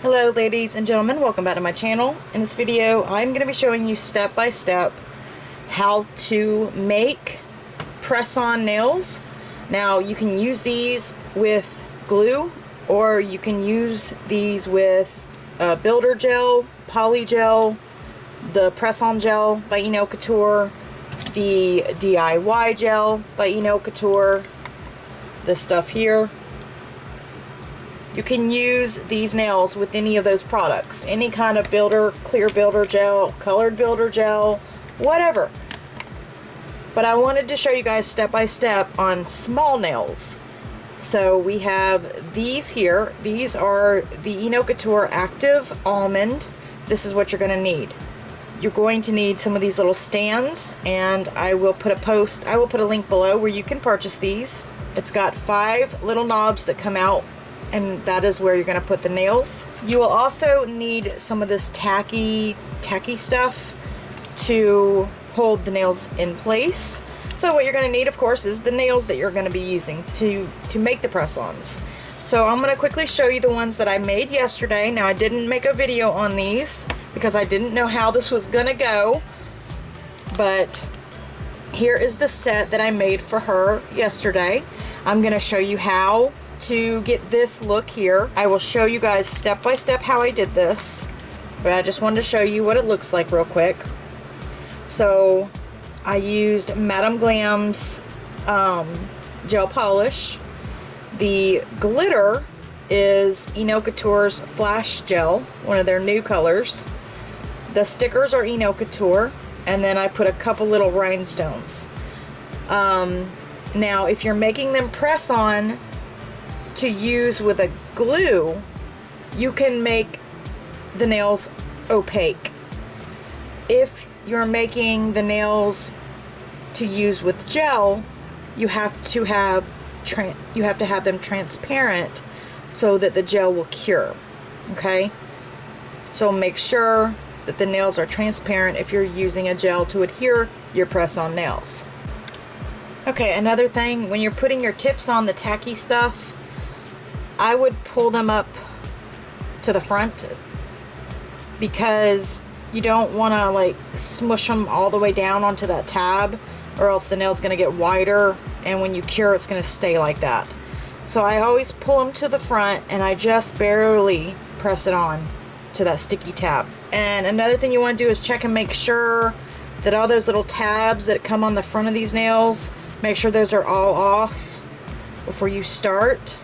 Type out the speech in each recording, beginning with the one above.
Hello ladies and gentlemen, welcome back to my channel. In this video I'm going to be showing you step by step how to make press-on nails. Now you can use these with glue or you can use these with builder gel, poly gel, the press-on gel by Enail Couture, the D.I.Y gel by Enail Couture, this stuff here. You can use these nails with any of those products. Any kind of builder, clear builder gel, colored builder gel, whatever. But I wanted to show you guys step by step on small nails. So we have these here. These are the Enail Couture Active Almond. This is what you're going to need. You're going to need some of these little stands, and I will put a link below where you can purchase these. It's got 5 little knobs that come out, and that is where you're going to put the nails. You will also need some of this tacky stuff to hold the nails in place. So what you're going to need, of course, is the nails that you're going to be using to make the press-ons. So I'm going to quickly show you the ones that I made yesterday. Now I didn't make a video on these because I didn't know how this was going to go, but here is the set that I made for her yesterday. I'm going to show you how to get this look here. I will show you guys step by step how I did this, but I just wanted to show you what it looks like real quick. So I used Madame Glam's gel polish. The glitter is Enail Couture's Flash Gel, one of their new colors. The stickers are Enail Couture, and then I put a couple little rhinestones. Now if you're making them press on to use with a glue, you can make the nails opaque. If you're making the nails to use with gel, you have to have them transparent so that the gel will cure. Okay, so make sure that the nails are transparent if you're using a gel to adhere your press-on nails. Okay, another thing, when you're putting your tips on the tacky stuff, I would pull them up to the front because you don't want to like smush them all the way down onto that tab, or else the nail's going to get wider, and when you cure it's going to stay like that. So I always pull them to the front and I just barely press it on to that sticky tab. And another thing you want to do is check and make sure that all those little tabs that come on the front of these nails, make sure those are all off before you start.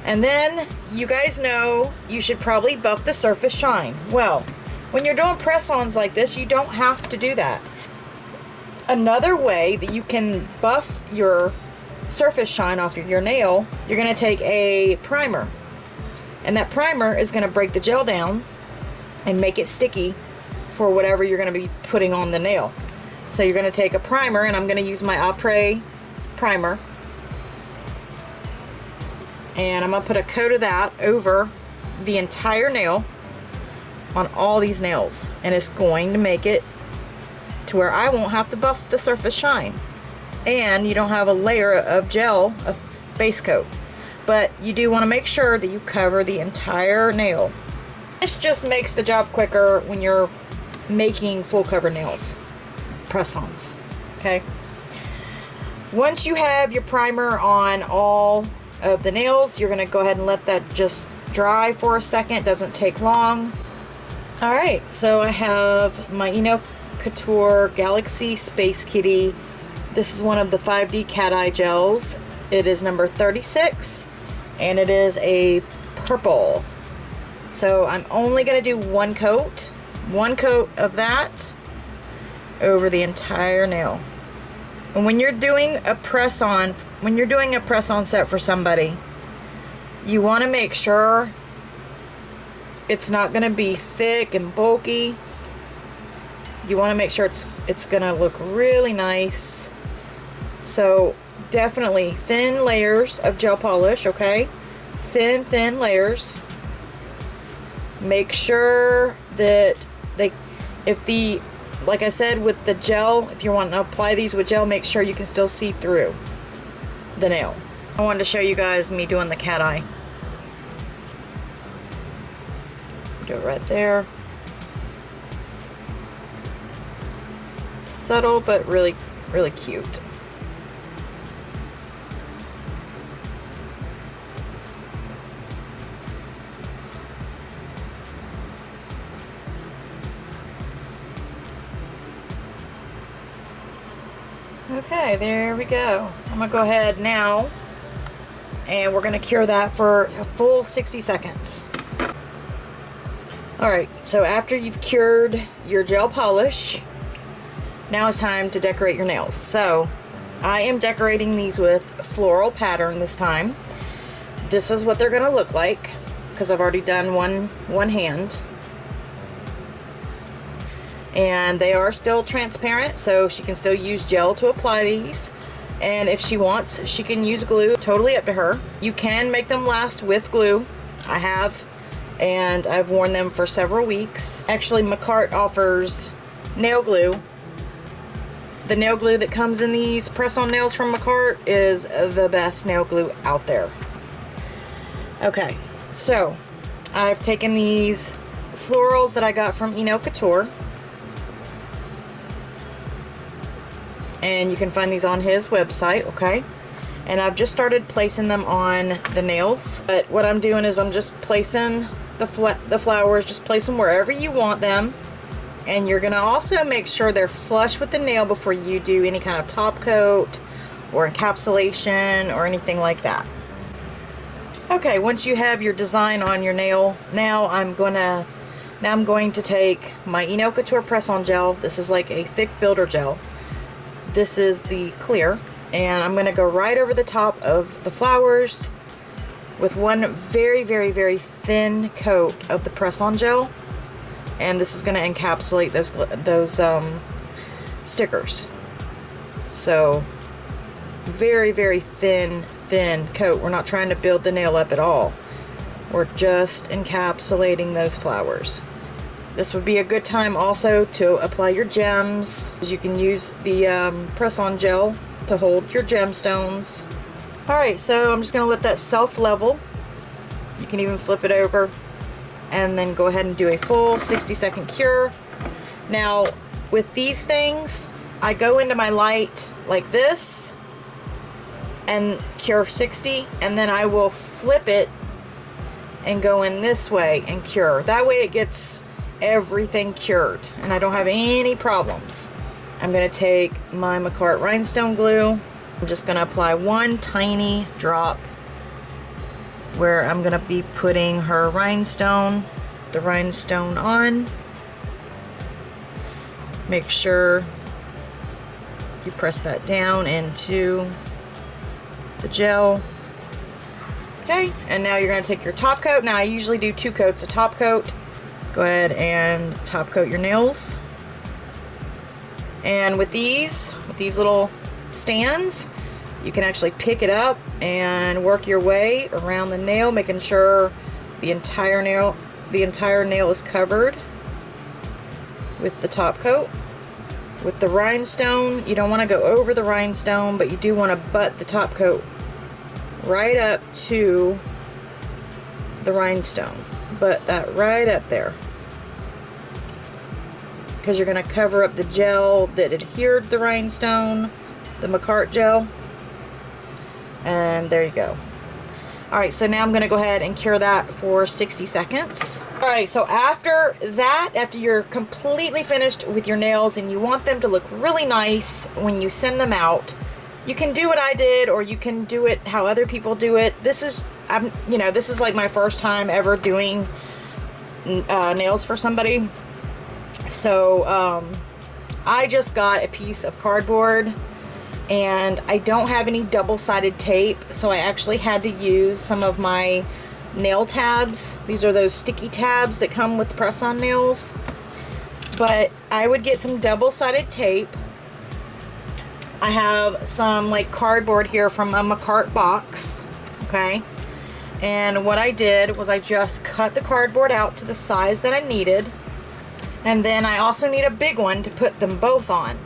And then you guys know you should probably buff the surface shine. Well, when you're doing press-ons like this, you don't have to do that. Another way that you can buff your surface shine off your nail, you're going to take a primer. And that primer is going to break the gel down and make it sticky for whatever you're going to be putting on the nail. So you're going to take a primer, and I'm going to use my Après primer. And I'm going to put a coat of that over the entire nail on all these nails. And it's going to make it to where I won't have to buff the surface shine. And you don't have a layer of gel, a base coat. But you do want to make sure that you cover the entire nail. This just makes the job quicker when you're making full cover nails, press-ons. Okay? Once you have your primer on all of the nails, you're going to go ahead and let that just dry for a second. It doesn't take long. Alright, so I have my Enail Couture Galaxy Space Kitty. This is one of the 5D cat eye gels. It is number 36 and it is a purple. So I'm only going to do one coat of that over the entire nail. And when you're doing a press-on, set for somebody, you want to make sure it's not going to be thick and bulky. You want to make sure it's going to look really nice. So definitely thin layers of gel polish, okay? Thin layers. Make sure that like I said, with the gel, if you want to apply these with gel, make sure you can still see through the nail. I wanted to show you guys me doing the cat eye. Do it right there. Subtle, but really, really cute. Okay, there we go. I'm gonna go ahead now and we're gonna cure that for a full 60 seconds. Alright, so after you've cured your gel polish, now it's time to decorate your nails. So I am decorating these with floral pattern this time. This is what they're gonna look like because I've already done one hand. And they are still transparent, so she can still use gel to apply these. And if she wants, she can use glue. Totally up to her. You can make them last with glue. I have, and I've worn them for several weeks. Actually, Macart offers nail glue. The nail glue that comes in these press-on nails from Macart is the best nail glue out there. Okay, so I've taken these florals that I got from Enail Couture. And you can find these on his website, okay? And I've just started placing them on the nails. But what I'm doing is I'm just placing the flowers, just place them wherever you want them. And you're gonna also make sure they're flush with the nail before you do any kind of top coat or encapsulation or anything like that. Okay, once you have your design on your nail, now I'm going to take my Enail Couture press-on gel. This is like a thick builder gel. This is the clear, and I'm going to go right over the top of the flowers with one very, very, very thin coat of the press-on gel, and this is going to encapsulate those stickers. So very, very thin coat. We're not trying to build the nail up at all. We're just encapsulating those flowers. This would be a good time also to apply your gems. You can use the press-on gel to hold your gemstones. Alright, so I'm just going to let that self-level. You can even flip it over and then go ahead and do a full 60-second cure. Now, with these things, I go into my light like this and cure 60, and then I will flip it and go in this way and cure. That way it gets everything cured and I don't have any problems. I'm going to take my Macart Rhinestone Glue. I'm just going to apply one tiny drop where I'm going to be putting her rhinestone, the rhinestone on. Make sure you press that down into the gel. Okay, and now you're going to take your top coat. Now I usually do 2 coats of top coat. Go ahead and top coat your nails. And with these little stands, you can actually pick it up and work your way around the nail, making sure the entire nail is covered with the top coat. With the rhinestone, you don't want to go over the rhinestone, but you do want to butt the top coat right up to the rhinestone. Butt that right up there, because you're going to cover up the gel that adhered to the rhinestone, the Macart gel. And there you go. Alright, so now I'm going to go ahead and cure that for 60 seconds. Alright, so after that, after you're completely finished with your nails and you want them to look really nice when you send them out, you can do what I did, or you can do it how other people do it. This is, this is like my first time ever doing nails for somebody. So I just got a piece of cardboard, and I don't have any double-sided tape, so I actually had to use some of my nail tabs. These are those sticky tabs that come with press-on nails. But I would get some double-sided tape. I have some like cardboard here from a Macart box, okay? And what I did was I just cut the cardboard out to the size that I needed. And then I also need a big one to put them both on.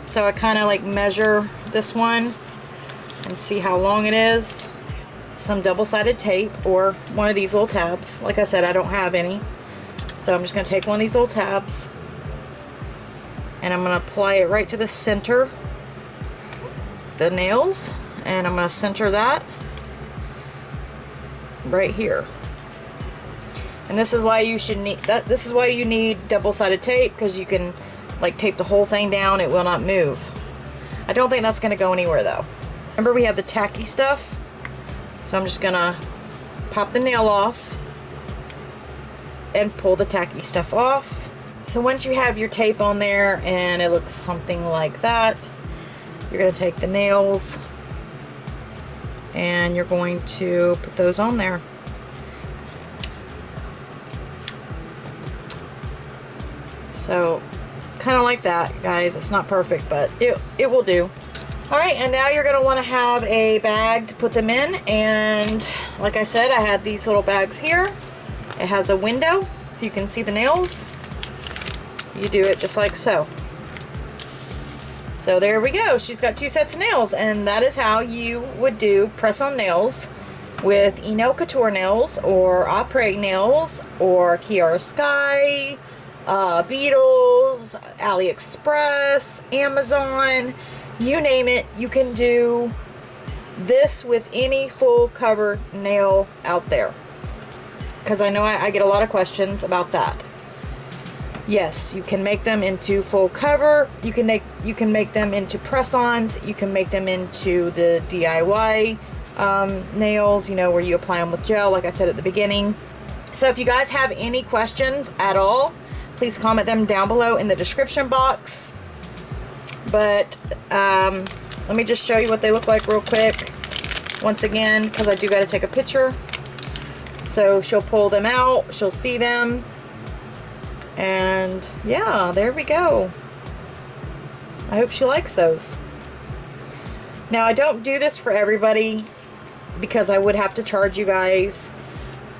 So I kind of like measure this one and see how long it is. Some double-sided tape or one of these little tabs. Like I said, I don't have any. So I'm just going to take one of these little tabs and I'm going to apply it right to the center, the nails, and I'm going to center that right here. And this is why you should need that. This is why you need double-sided tape, because you can like tape the whole thing down. It will not move. I don't think that's going to go anywhere though. Remember, we have the tacky stuff, so I'm just going to pop the nail off and pull the tacky stuff off. So once you have your tape on there and it looks something like that, you're going to take the nails and you're going to put those on there. So kind of like that, guys. It's not perfect, but it will do. Alright, and now you're going to want to have a bag to put them in, and like I said, I had these little bags here. It has a window so you can see the nails. You do it just like so. So there we go. She's got 2 sets of nails, and that is how you would do press-on nails with Enail Couture nails, or Après nails, or Kiara Sky, Beetles, AliExpress, Amazon, you name it. You can do this with any full cover nail out there, because I know I get a lot of questions about that. Yes, you can make them into full cover. You can make them into press-ons. You can make them into the DIY nails, you know, where you apply them with gel, like I said at the beginning. So if you guys have any questions at all, please comment them down below in the description box. But let me just show you what they look like real quick once again, because I do got to take a picture. So she'll pull them out, she'll see them, and yeah, there we go. I hope she likes those. Now, I don't do this for everybody because I would have to charge you guys.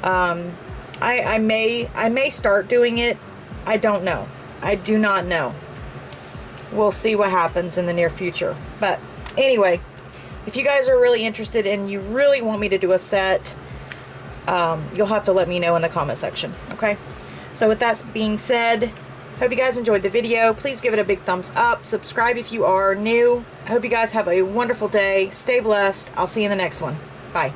I may start doing it. I don't know. I do not know. We'll see what happens in the near future. But anyway, if you guys are really interested and you really want me to do a set, you'll have to let me know in the comment section. Okay? So with that being said, hope you guys enjoyed the video. Please give it a big thumbs up. Subscribe if you are new. I hope you guys have a wonderful day. Stay blessed. I'll see you in the next one. Bye.